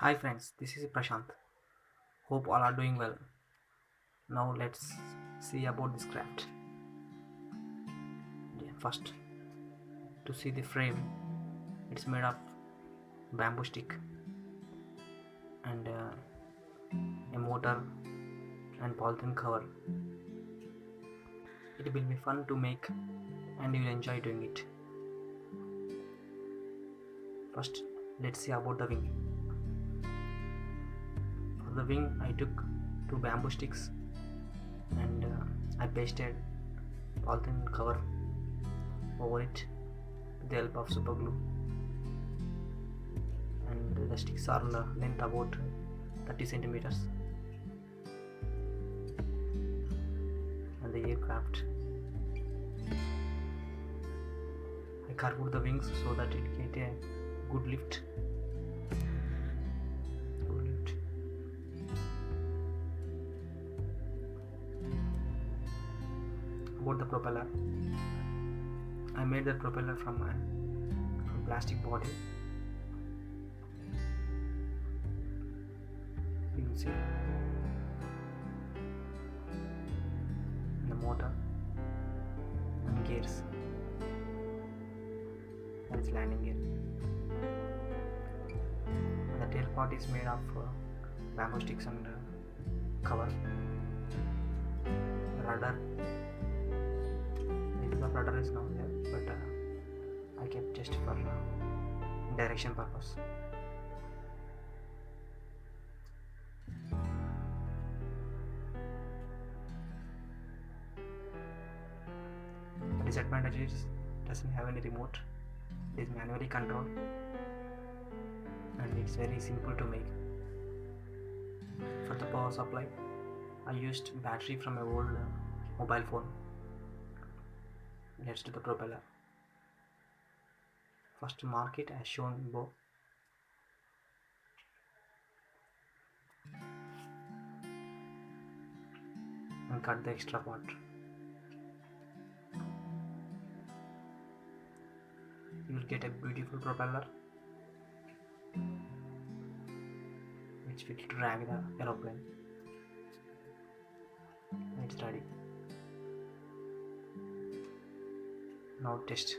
Hi friends, this is Prashant. Hope all are doing well. Now let's see about this craft. First, to see the frame, it's made of bamboo stick and a motor and polythene cover. It will be fun to make and you will enjoy doing it. First, let's see about the wing. For the wing, I took two bamboo sticks and I pasted polythene cover over it with the help of super glue, and the sticks are length about 30 centimeters, and the aircraft I carved the wings so that it get a good lift. About the propeller, I made the propeller from plastic body. You will see the motor and gears. That is landing gear. And the tail part is made of bamboo sticks and cover. Rudder. The rudder is not there, but I kept just for direction purpose. The disadvantage is it doesn't have any remote. It is manually controlled and it's very simple to make. For the power supply, I used battery from a old mobile phone. Let's do the propeller. First mark it as shown below. And cut the extra part. You will get a beautiful propeller which will drag the aeroplane. It's ready. Now test.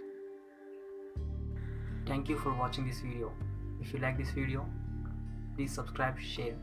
Thank you for watching this video. If you like this video, please subscribe, share